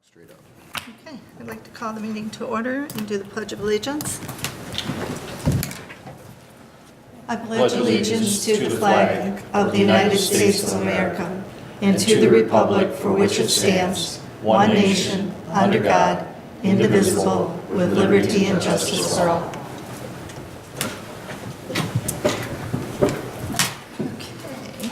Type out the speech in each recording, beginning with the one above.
Straight up. Okay, I'd like to call the meeting to order and do the Pledge of Allegiance. I pledge allegiance to the flag of the United States of America and to the republic for which it stands, one nation, under God, indivisible, with liberty and justice for all. Okay.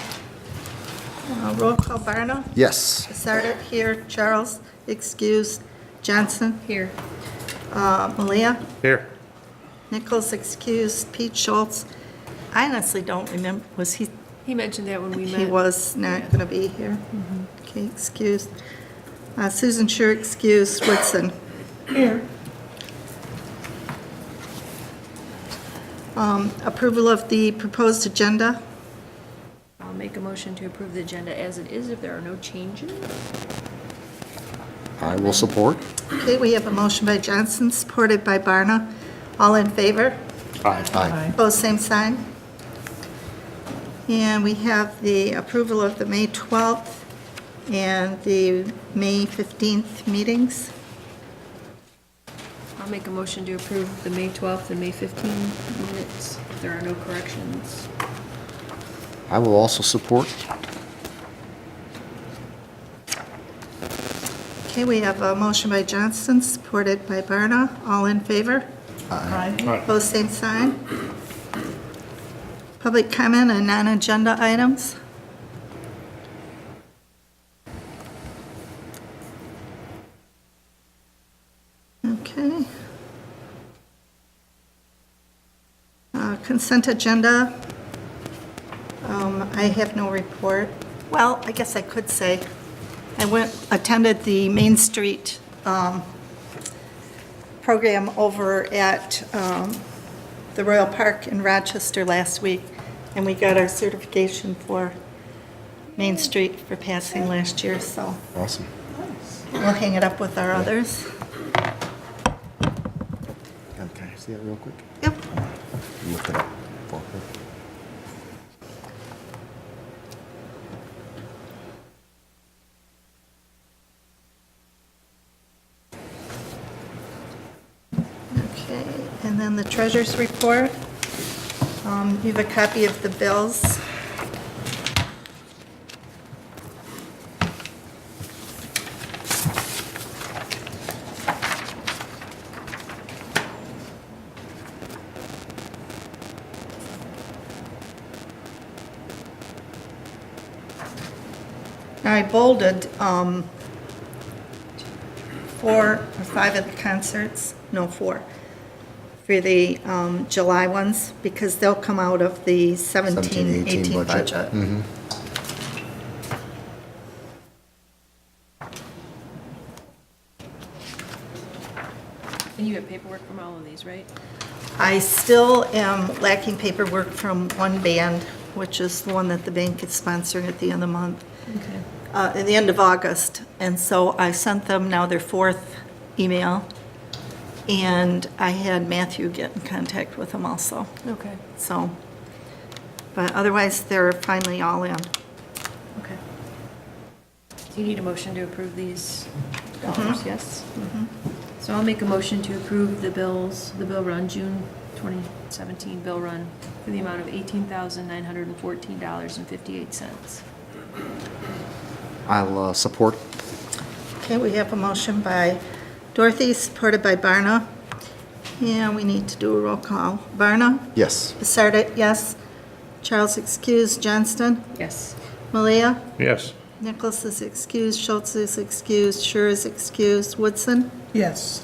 Roll call, Barna. Yes. Sarda here, Charles, excused, Johnson. Here. Malia. Here. Nichols, excused, Pete Schultz. I honestly don't remember, was he? He mentioned that when we met. He was not going to be here. Okay, excused. Susan Sure, excused, Woodson. Here. Approval of the proposed agenda. I'll make a motion to approve the agenda as it is if there are no changes. I will support. Okay, we have a motion by Johnson, supported by Barna. All in favor? Aye. Opposed, same sign. And we have the approval of the May 12th and the May 15th meetings. I'll make a motion to approve the May 12th and May 15th minutes if there are no corrections. I will also support. Okay, we have a motion by Johnson, supported by Barna. All in favor? Aye. Opposed, same sign. Public comment on non-agenda items. Okay. Consent agenda. I have no report. Well, I guess I could say, I attended the Main Street program over at the Royal Park in Rochester last week, and we got our certification for Main Street for passing last year, so Awesome. we'll hang it up with our others. Can I see that real quick? Yep. Look it up. Okay, and then the treasurer's report. You have a copy of the bills. Now, I bolded 4 or 5 of the concerts, no, 4, for the July ones, because they'll come out of the 17-18 budget. Mm-hmm. And you have paperwork from all of these, right? I still am lacking paperwork from one band, which is the one that the bank is sponsoring at the end of the month. Okay. At the end of August, and so I sent them now their 4th email, and I had Matthew get in contact with them also, Okay. so, but otherwise, they're finally all in. Okay. Do you need a motion to approve these dollars? Yes? So I'll make a motion to approve the bills, the bill run, June 2017 bill run, for the amount of $18,914.58. I'll support. Okay, we have a motion by Dorothy, supported by Barna, and we need to do a roll call. Barna? Yes. Sarda, yes. Charles excused. Johnston? Yes. Malia? Yes. Nichols is excused. Schultz is excused. Sure is excused. Woodson? Yes.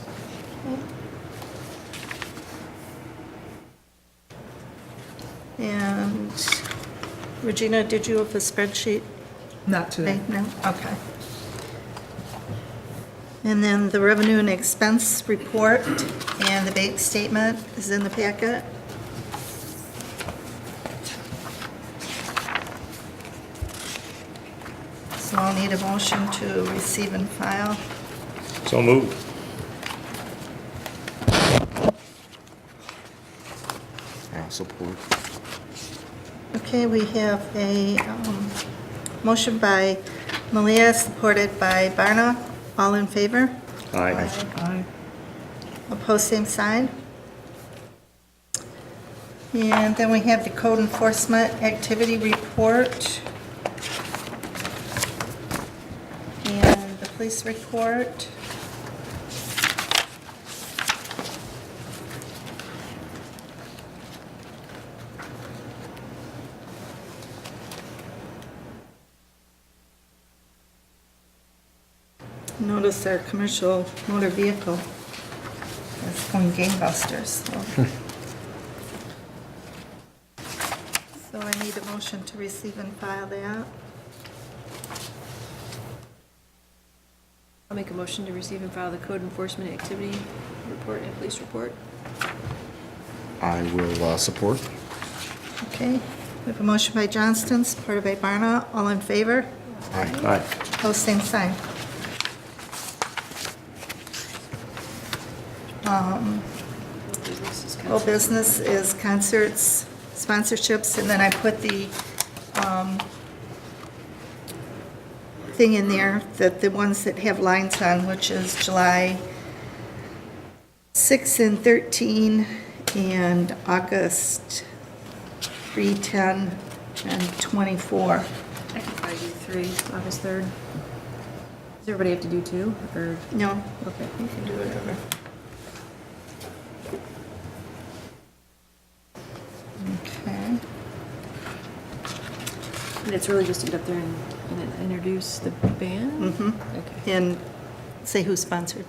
And Regina, did you have a spreadsheet? Not today. No? Okay. And then the revenue and expense report and the bank statement is in the packet. So I'll need a motion to receive and file. So moved. I'll support. Okay, we have a motion by Malia, supported by Barna. All in favor? Aye. Aye. Opposed, same sign. And then we have the code enforcement activity report. And the police report. Notice our commercial motor vehicle is going gangbusters. So I need a motion to receive and file that. I'll make a motion to receive and file the code enforcement activity report and police report. I will support. Okay, we have a motion by Johnston, supported by Barna. All in favor? Aye. Aye. Opposed, same sign. Business is Whole business is concerts, sponsorships, and then I put the thing in there that the ones that have lines on, which is July 6 and 13 and August 3, 10, and 24. I can probably do 3, August 3rd. Does everybody have to do 2, or? No, Okay, you can do whatever. okay. And it's really just to get up there and introduce the band? Mm-hmm. Okay, And say who sponsored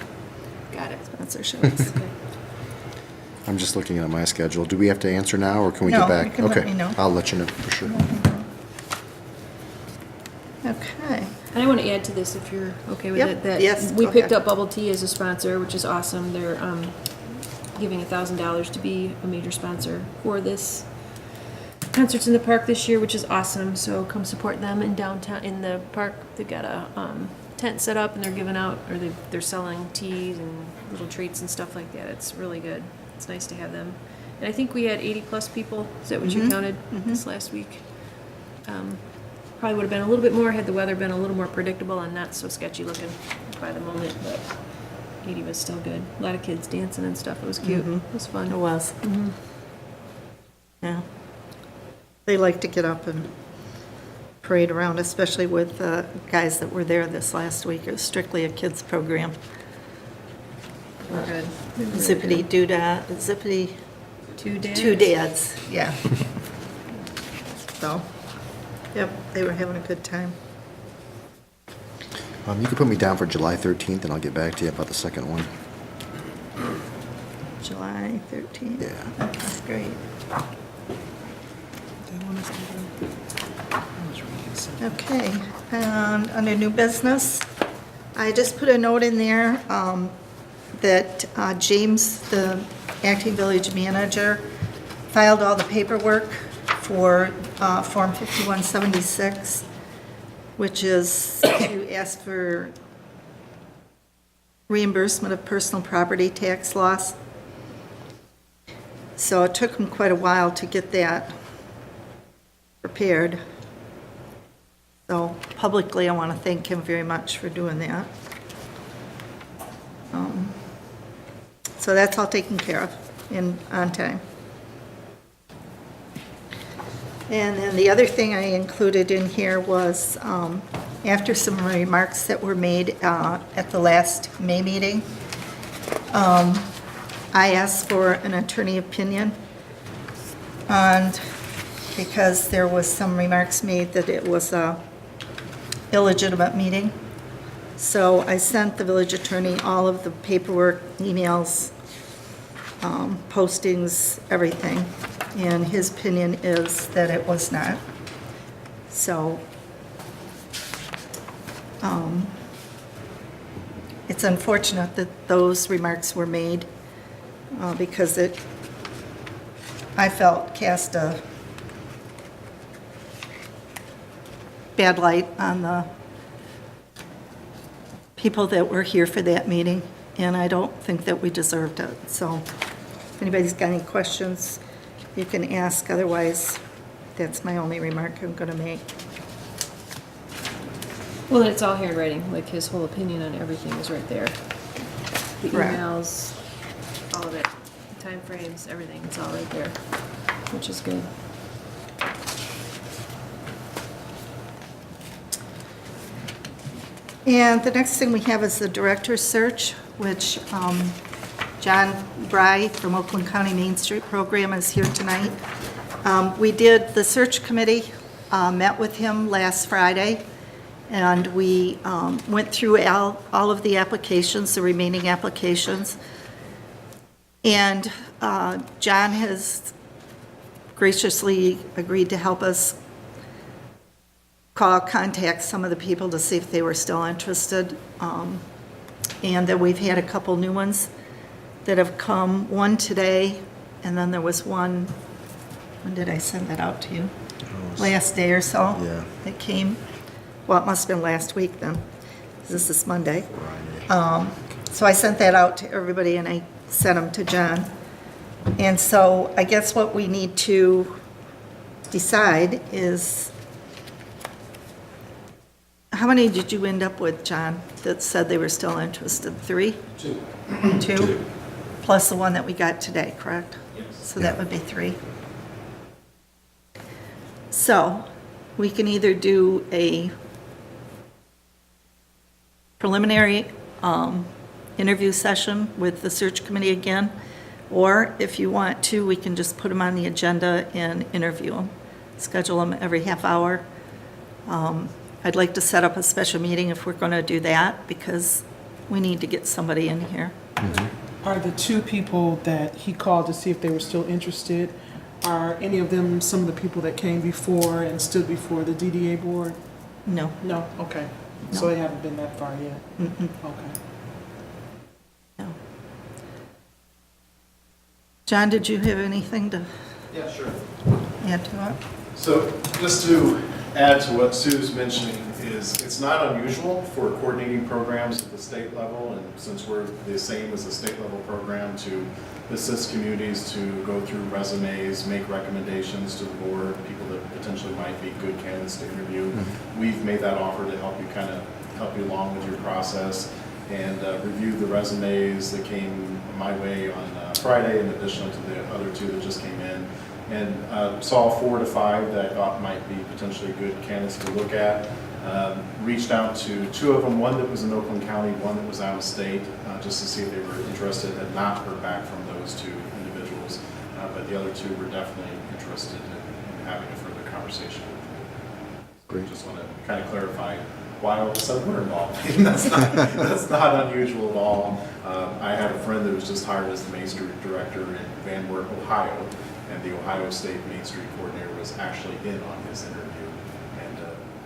got it. sponsorships. Okay. I'm just looking at my schedule. Do we have to answer now, or can we No, get back? you can let Okay. me know. I'll let you know for sure. Okay. And I want to add to this, if you're okay with Yep, it, that yes, we go picked ahead. up Bubble Tea as a sponsor, which is awesome. They're giving $1,000 to be a major sponsor for this concerts in the park this year, which is awesome. So come support them in downtown, in the park. They've got a tent set up, and they're giving out, or they're selling teas and little treats and stuff like that. It's really good. It's nice to have them. And I think we had 80 plus people. Is that what you counted this last week? Probably would have been a little bit more had the weather been a little more predictable and not so sketchy looking by the moment, but 80 was still good. A lot of kids dancing and stuff. It was cute. It was fun. It was. Yeah. They like to get up and parade around, especially with guys that were there this last week. It was strictly a kids program. We're good. Zippity doodah, zippity Two days. two dads, yeah. So, yep, they were having a good time. You can put me down for July 13th, and I'll get back to you about the second one. July 13th. Yeah. Okay, great. Okay, and under new business, I just put a note in there that James, the acting village manager, filed all the paperwork for Form 5176, which is to ask for reimbursement of personal property tax loss. So it took him quite a while to get that prepared. So publicly, I want to thank him very much for doing that. So that's all taken care of on time. And then the other thing I included in here was, after some remarks that were made at the last May meeting, I asked for an attorney opinion, and because there was some remarks made that it was a illegitimate meeting. So I sent the village attorney all of the paperwork, emails, postings, everything, and his opinion is that it was not. So it's unfortunate that those remarks were made because it, I felt, cast a bad light on the people that were here for that meeting, and I don't think that we deserved it. So if anybody's got any questions, you can ask. Otherwise, that's my only remark I'm going to make. Well, then it's all here in writing, like his whole opinion on everything is right there. The Correct. emails, all of it, timeframes, everything, it's all right there, which is good. And the next thing we have is the director's search, which John Bry from Oakland County Main Street Program is here tonight. We did, the search committee met with him last Friday, and we went through all of the applications, the remaining applications. And John has graciously agreed to help us contact some of the people to see if they were still interested. And then we've had a couple new ones that have come, one today, and then there was one, when did I send that out to you? Last day or so? Yeah. That came, well, it must have been last week then, 'cause this is Monday. So I sent that out to everybody and I sent them to John. And so I guess what we need to decide is, how many did you end up with, John, that said they were still interested? 3? Two. 2? Plus the one that we got today, correct? Yes. So that would be 3. So we can either do a preliminary interview session with the search committee again, or if you want to, we can just put them on the agenda and interview them, schedule them every half hour. I'd like to set up a special meeting if we're going to do that, because we need to get somebody in here. Are the 2 people that he called to see if they were still interested, are any of them some of the people that came before and stood before the DDA board? No. No? Okay. So No. they haven't been that far yet? Mm-mm. Okay. No. John, did you have anything to Yeah, sure. add to it? So just to add to what Sue's mentioning is, it's not unusual for coordinating programs at the state level, and since we're the same as the state level program, to assist communities to go through resumes, make recommendations to the board, people that potentially might be good candidates to interview. We've made that offer to help you help you along with your process, and reviewed the resumes that came my way on Friday, in addition to the other 2 that just came in, and saw 4 to 5 that I thought might be potentially good candidates to look at. Reached out to 2 of them, one that was in Oakland County, one that was out of state, just to see if they were interested. Had not heard back from those 2 individuals, but the other 2 were definitely interested in having a further conversation with me. Great. Just want to kind of clarify why all of a sudden we're involved. That's not unusual at all. I had a friend that was just hired as the Main Street Director in Van Wert, Ohio, and the Ohio State Main Street Coordinator was actually in on his interview and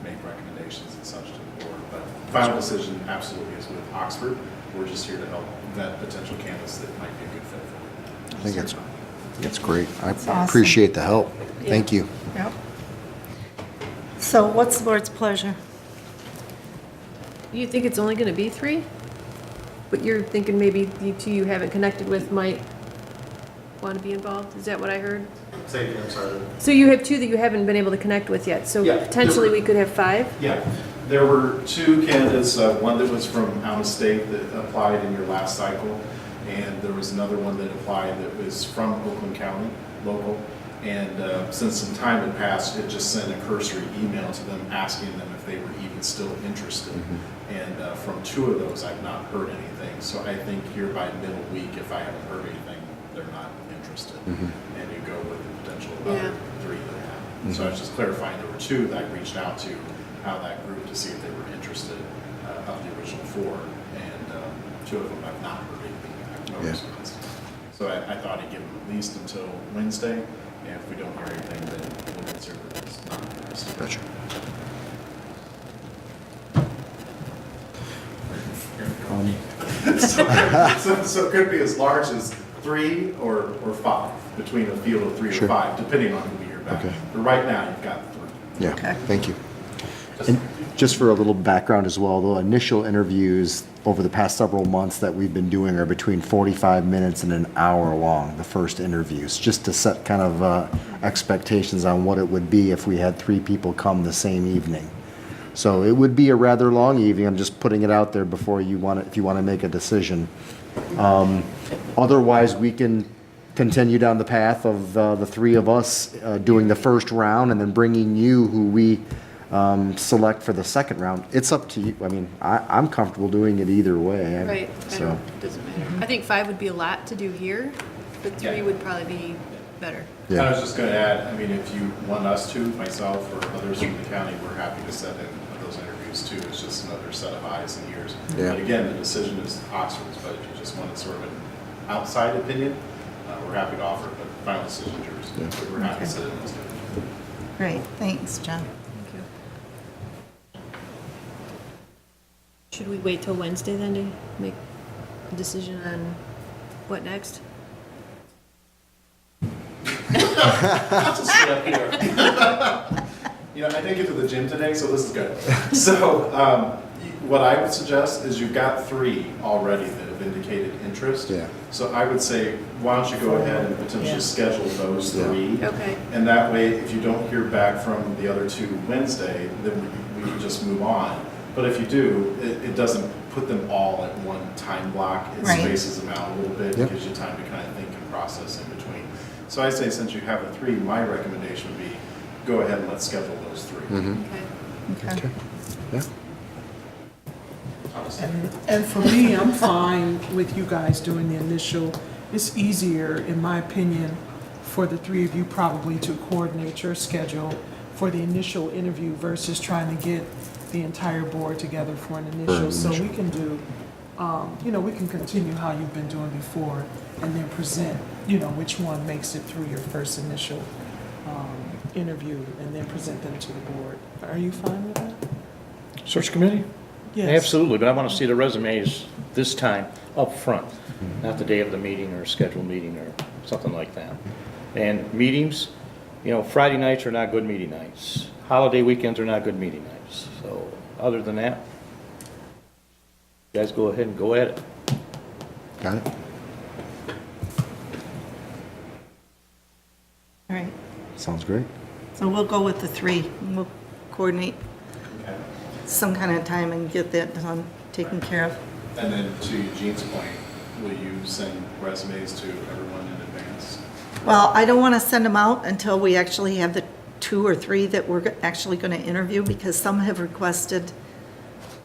made recommendations and such to the board. But final decision absolutely is with Oxford. We're just here to help vet potential candidates that might be a good fit for it. I think that's great. I awesome. appreciate the help. Thank you. Yep. So what's the board's pleasure? You think it's only gonna be 3? But you're thinking maybe the 2 you haven't connected with might want to be involved? Is that what I heard? Say it again, sorry. So you have 2 that you haven't been able to connect with yet, so Yeah. potentially we could have 5? Yeah, there were 2 candidates, one that was from out of state that applied in your last cycle, and there was another one that applied that was from Oakland County, local. And since some time had passed, it just sent a cursory email to them asking them if they were even still interested. And from 2 of those, I've not heard anything. So I think here by middle week, if I haven't heard anything, they're not interested. And you go with the potential other 3 that have. So I was just clarifying, there were 2 that I reached out to out of that group to see if they were interested of the original 4. And 2 of them I've not heard anything back, no Yeah. response. So I thought I'd give them at least until Wednesday. And if we don't hear anything, then we'll consider it as not interested. Gotcha. So it could be as large as 3 or 5, between a field of 3 Sure. or 5, depending on who we hear back. Okay. But right now, you've got 3. Yeah, Okay. thank you. And just for a little background as well, the initial interviews over the past several months that we've been doing are between 45 minutes and an hour long, the first interviews, just to set kind of expectations on what it would be if we had 3 people come the same evening. So it would be a rather long evening. I'm just putting it out there before you want to, if you want to make a decision. Otherwise, we can continue down the path of the three of us doing the first round and then bringing you who we select for the second round. It's up to you. I mean, I'm comfortable doing it either way. Right, So, it doesn't matter. I think 5 would be a lot to do here, but 3 Yeah. would probably be better. I yeah. was just gonna add, I mean, if you want us to, myself or others from the county, we're happy to set in those interviews too. It's just another set of eyes and ears. Yeah. But again, the decision is Oxford's, but if you just wanted sort of an outside opinion, we're happy to offer it, but final decision is yours. Yeah. But we're happy to set in those interviews. Great, thanks, John. Thank you. Should we wait till Wednesday then to make a decision on what next? Just sit up here. You know, I didn't get to the gym today, so this is good. So, what I would suggest is you've got 3 already that have indicated interest. Yeah. So I would say, why don't you go ahead and Yeah. potentially schedule those Yeah. 3? Okay. And that way, if you don't hear back from the other 2 Wednesday, then we can just move on. But if you do, it doesn't put them all at one time block. It Right. spaces them out a little bit, Yep. gives you time to kind of think and process in between. So I say, since you have the 3, my recommendation would be, go ahead and let's schedule those 3. Mhm. Okay. Okay. Yeah. And for me, I'm fine with you guys doing the initial. It's easier, in my opinion, for the 3 of you probably to coordinate your schedule for the initial interview versus trying to get the entire board together for an initial. So we can do, we can continue how you've been doing before and then present, which one makes it through your first initial interview and then present them to the board. Are you fine with that? Search committee? Yes. Absolutely, but I want to see the resumes this time up front, not the day of the meeting or scheduled meeting or something like that. And meetings, Friday nights are not good meeting nights. Holiday weekends are not good meeting nights. So other than that, you guys go ahead and go at it. Got it? All right, Sounds great. so we'll go with the 3. We'll coordinate Okay. some kind of time and get that done, taken care of. And then to Eugene's point, will you send resumes to everyone in advance? Well, I don't want to send them out until we actually have the 2 or 3 that we're actually going to interview, because some have requested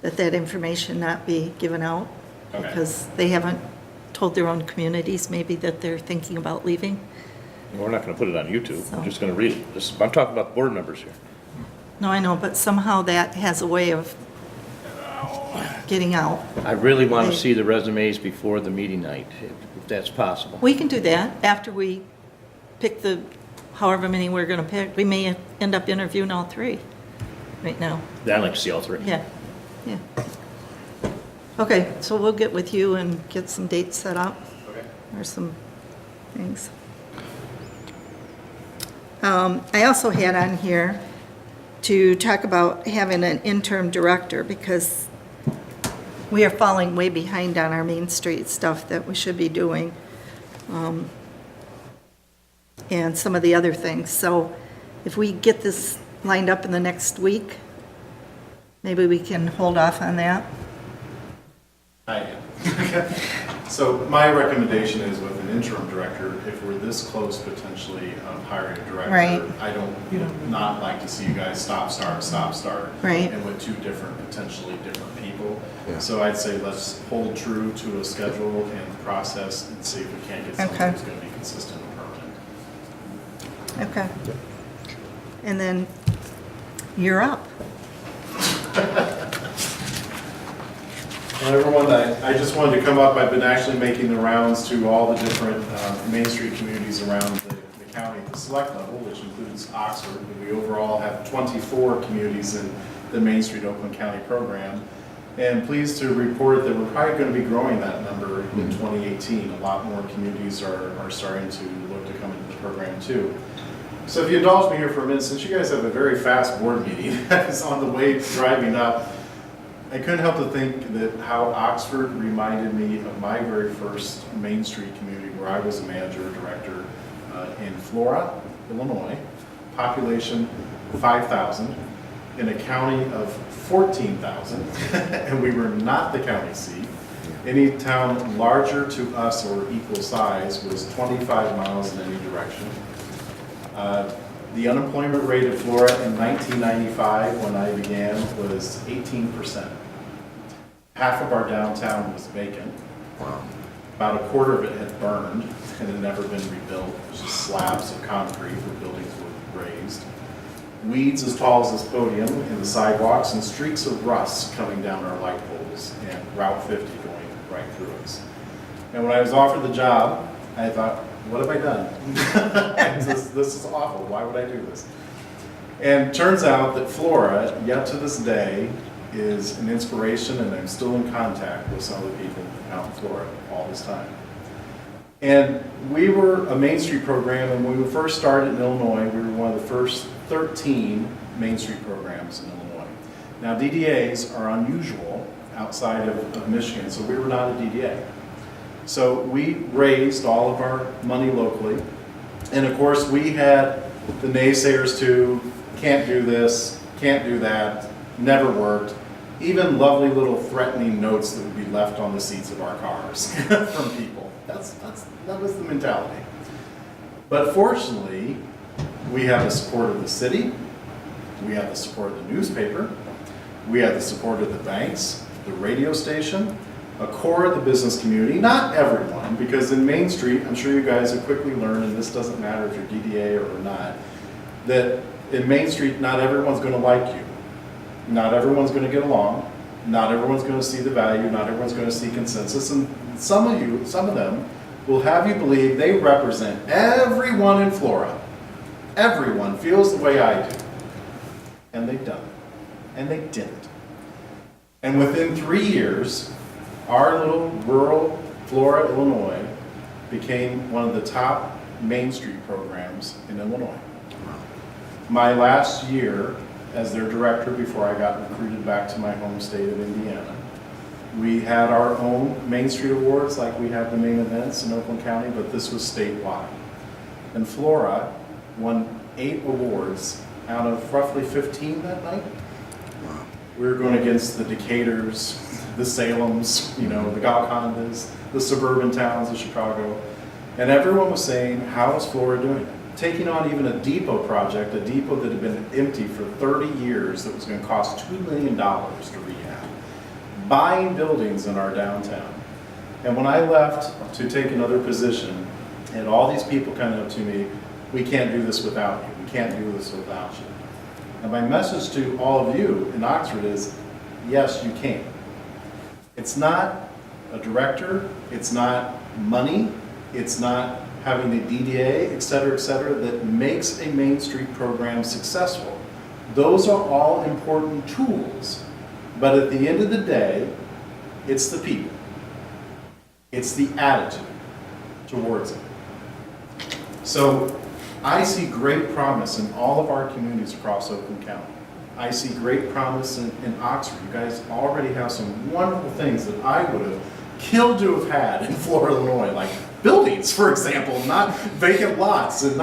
that information not be given out, Okay. because they haven't told their own communities maybe that they're thinking about leaving. We're not going to put it on YouTube. So- We're just going to read it. I'm talking about board members here. No, I know, but somehow that has a way of getting out. I really want to Right. see the resumes before the meeting night, if that's possible. We can do that after we pick the, however many we're going to pick. We may end up interviewing all 3 right now. I'd like to see all 3. Yeah, yeah. Okay, so we'll get with you and get some dates set up, Okay. or some things. I also had on here to talk about having an interim director, because we are falling way behind on our Main Street stuff that we should be doing, and some of the other things. So if we get this lined up in the next week, maybe we can hold off on that. I am. So my recommendation is with an interim director, if we're this close potentially of hiring a director, Right. I don't not like to see you guys stop, start. Right. And with 2 potentially different people. Yeah. So I'd say let's hold true to a schedule and process and see if we can't get someone Okay. who's going to be consistent and permanent. Okay. And then you're up. Well, everyone, I just wanted to come up, I've been actually making the rounds to all the different Main Street communities around the county at the select level, which includes Oxford. We overall have 24 communities in the Main Street Oakland County program. And pleased to report that we're probably going to be growing that number in 2018. A lot more communities are starting to look to come into the program too. So if you indulge me here for a minute, since you guys have a very fast board meeting that is on the way driving up, I couldn't help to think that how Oxford reminded me of my very first Main Street community where I was a manager, director in Flora, Illinois, population 5,000. in a county of 14,000, and we were not the county seat. Any town larger to us or equal size was 25 miles in any direction. The unemployment rate of Flora in 1995, when I began, was 18%. Half of our downtown was vacant. About a quarter of it had burned and had never been rebuilt. It was just slabs of concrete where buildings were raised. Weeds as tall as this podium in the sidewalks, and streaks of rust coming down our light poles, and Route 50 going right through us. And when I was offered the job, I thought, what have I done? this is awful. Why would I do this? And turns out that Flora, yet to this day, is an inspiration, and I'm still in contact with some of the people out in Florida all this time. And we were a Main Street program, and when we first started in Illinois, we were one of the first 13 Main Street programs in Illinois. Now, DDAs are unusual outside of Michigan, so we were not a DDA. So we raised all of our money locally, and of course we had the naysayers too, can't do this, can't do that, never worked. Even lovely little threatening notes that would be left on the seats of our cars from people. That was the mentality. But fortunately, we have the support of the city, we have the support of the newspaper, we have the support of the banks, the radio station, a core of the business community, not everyone, because in Main Street, I'm sure you guys have quickly learned, and this doesn't matter if you're DDA or not, that in Main Street, not everyone's going to like you. Not everyone's going to get along. Not everyone's going to see the value. Not everyone's going to see consensus. And some of them will have you believe they represent everyone in Flora. Everyone feels the way I do. And they don't. And they didn't. And within 3 years, our little rural Flora, Illinois, became one of the top Main Street programs in Illinois. My last year as their director, before I got recruited back to my home state of Indiana, we had our own Main Street Awards, like we have the main events in Oakland County, but this was statewide. And Flora won 8 awards out of roughly 15 that night. We were going against the Decatur's, the Salems, the Golcondas, the suburban towns of Chicago. And everyone was saying, how is Flora doing it? Taking on even a depot project, a depot that had been empty for 30 years that was going to cost $2 million to rehab. Buying buildings in our downtown. And when I left to take another position, and all these people coming up to me, we can't do this without you. We can't do this without you. And my message to all of you in Oxford is, yes, you can. It's not a director, it's not money, it's not having the DDA, et cetera, that makes a Main Street program successful. Those are all important tools, but at the end of the day, it's the people. It's the attitude towards it. So I see great promise in all of our communities across Oakland County. I see great promise in Oxford. You guys already have some wonderful things that I would have killed to have had in Florida, Illinois, like buildings, for example, not vacant lots, and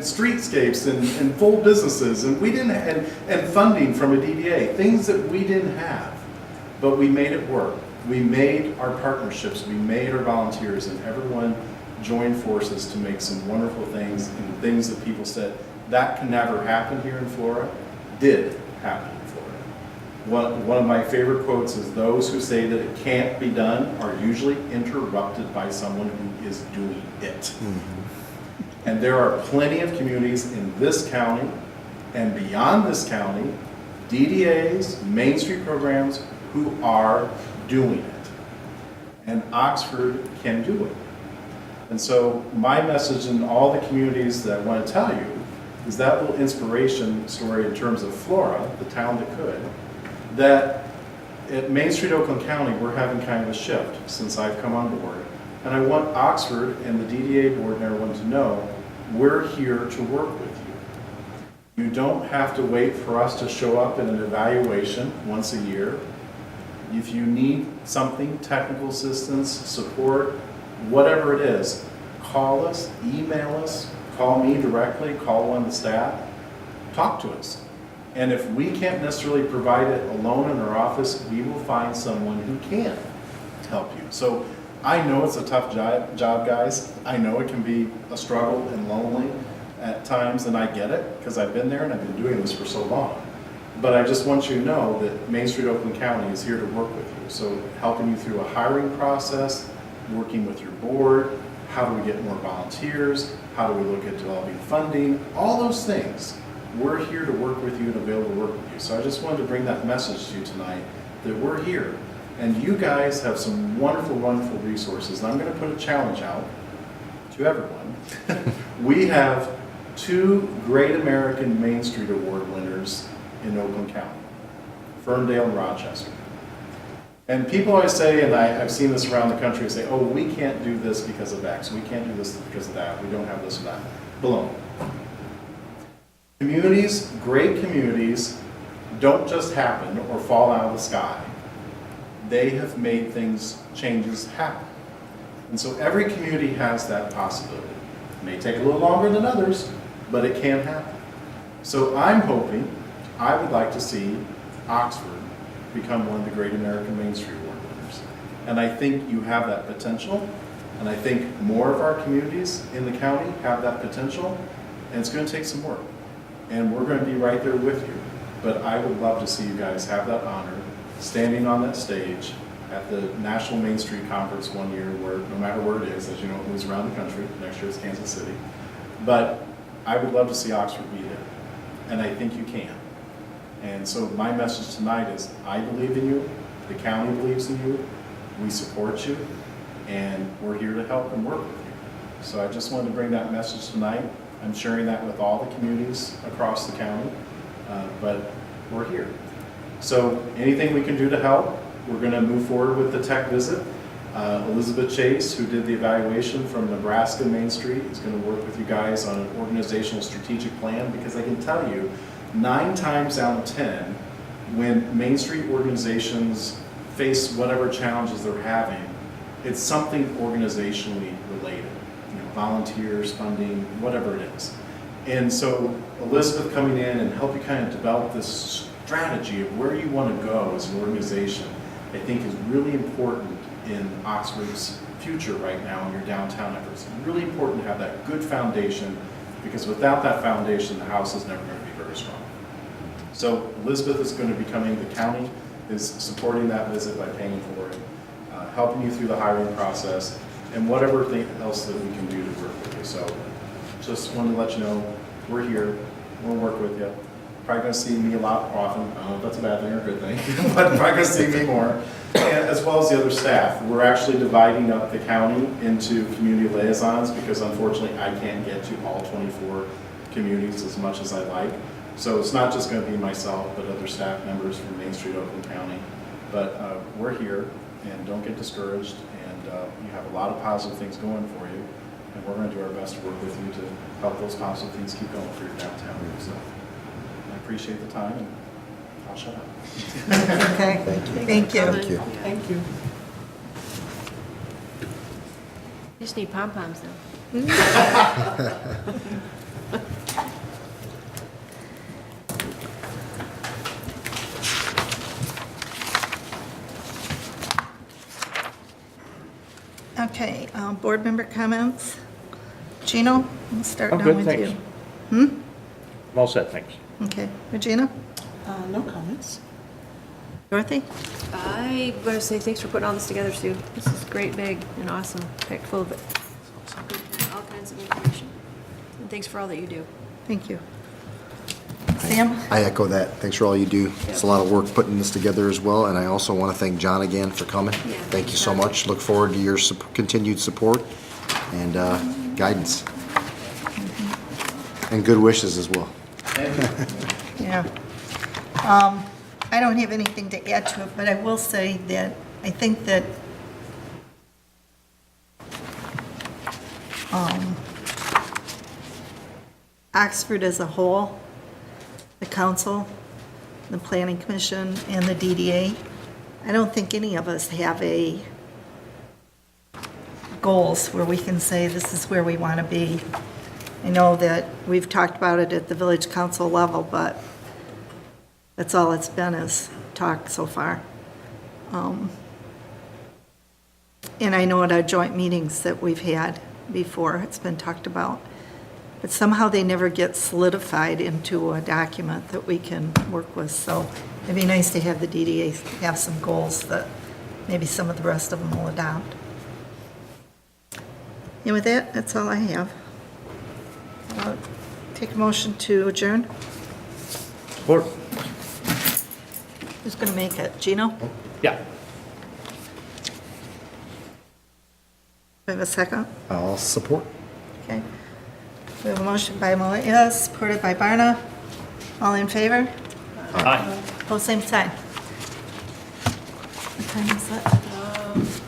streetscapes, and full businesses, and we didn't, and funding from a DDA, things that we didn't have, but we made it work. We made our partnerships, we made our volunteers, and everyone joined forces to make some wonderful things, and things that people said that can never happen here in Florida did happen in Florida. One of my favorite quotes is, those who say that it can't be done are usually interrupted by someone who is doing it. Mm-hmm. And there are plenty of communities in this county and beyond this county, DDAs, Main Street programs, who are doing it. And Oxford can do it. And so my message in all the communities that I want to tell you is that little inspiration story in terms of Flora, the town that could, that at Main Street, Oakland County, we're having kind of a shift since I've come on board. And I want Oxford and the DDA board and everyone to know we're here to work with you. You don't have to wait for us to show up in an evaluation once a year. If you need something, technical assistance, support, whatever it is, call us, email us, call me directly, call one of the staff, talk to us. And if we can't necessarily provide it alone in our office, we will find someone who can help you. So I know it's a tough job, guys. I know it can be a struggle and lonely at times, and I get it, because I've been there and I've been doing this for so long. But I just want you to know that Main Street Oakland County is here to work with you. So helping you through a hiring process, working with your board, how do we get more volunteers, how do we look at developing funding, all those things. We're here to work with you and available to work with you. So I just wanted to bring that message to you tonight, that we're here. And you guys have some wonderful, wonderful resources. And I'm going to put a challenge out to everyone. We have 2 Great American Main Street Award winners in Oakland County, Ferndale and Rochester. And people always say, and I've seen this around the country, say, oh, we can't do this because of X. We can't do this because of that. We don't have this or that. Baloney. Communities, great communities, don't just happen or fall out of the sky. They have made changes happen. And so every community has that possibility. It may take a little longer than others, but it can happen. So I'm hoping, I would like to see Oxford become one of the Great American Main Street Award winners. And I think you have that potential, and I think more of our communities in the county have that potential, and it's going to take some work. And we're going to be right there with you. But I would love to see you guys have that honor, standing on that stage at the National Main Street Conference one year, where no matter where it is, as you know, it moves around the country. Next year it's Kansas City. But I would love to see Oxford be there, and I think you can. And so my message tonight is, I believe in you, the county believes in you, we support you, and we're here to help and work with you. So I just wanted to bring that message tonight. I'm sharing that with all the communities across the county, but we're here. So anything we can do to help, we're going to move forward with the tech visit. Elizabeth Chase, who did the evaluation from Nebraska Main Street, is going to work with you guys on an organizational strategic plan, because I can tell you, 9 times out of 10, when Main Street organizations face whatever challenges they're having, it's something organizationally related. Volunteers, funding, whatever it is. And so Elizabeth coming in and help you kind of develop this strategy of where you want to go as an organization, I think is really important in Oxford's future right now in your downtown efforts. It's really important to have that good foundation, because without that foundation, the house is never going to be very strong. So Elizabeth is going to be coming, the county is supporting that visit by paying for it, helping you through the hiring process, and whatever thing else that we can do to work with you. So just wanted to let you know, we're here, we'll work with you. Probably going to see me a lot often. I don't know if that's a bad thing or a good thing, but probably going to see me more, and as well as the other staff. We're actually dividing up the county into community liaisons, because unfortunately I can't get to all 24 communities as much as I like. So it's not just going to be myself, but other staff members from Main Street, Oakland County. But we're here, and don't get discouraged. You have a lot of positive things going for you, and we're going to do our best to work with you to help those positive things keep going for your downtown. So I appreciate the time, and I'll shut up. Okay, thank you. Thank you. Thank you. You just need pom-poms though. Okay, board member comments. Gino, we'll start I'm down good, with thanks. you. I'm all set, thanks. Okay, Regina? No comments. Dorothy? I want to say thanks for putting all this together, Sue. This is great, big, and awesome, packed full of all kinds of information. And thanks for all that you do. Thank you. Sam? I echo that. Thanks for all you do. It's a lot of work putting this together as well, and I also want to thank John again for coming. Yeah. Thank you so much. Look forward to your continued support and guidance. And good wishes as well. Yeah. I don't have anything to add to it, but I will say that I think that Oxford as a whole, the council, the planning commission, and the DDA, I don't think any of us have goals where we can say this is where we want to be. I know that we've talked about it at the village council level, but That's all it's been is talk so far. And I know at our joint meetings that we've had before, it's been talked about. But somehow they never get solidified into a document that we can work with. So it'd be nice to have the DDA have some goals that maybe some of the rest of them will adopt. And with that, that's all I have. Take a motion to adjourn. Or, Who's going to make it? Gino? yeah. We have a second? I'll support. Okay. We have a motion by Malia, supported by Barna. All in favor? Aye. Pose same sign. What time is it?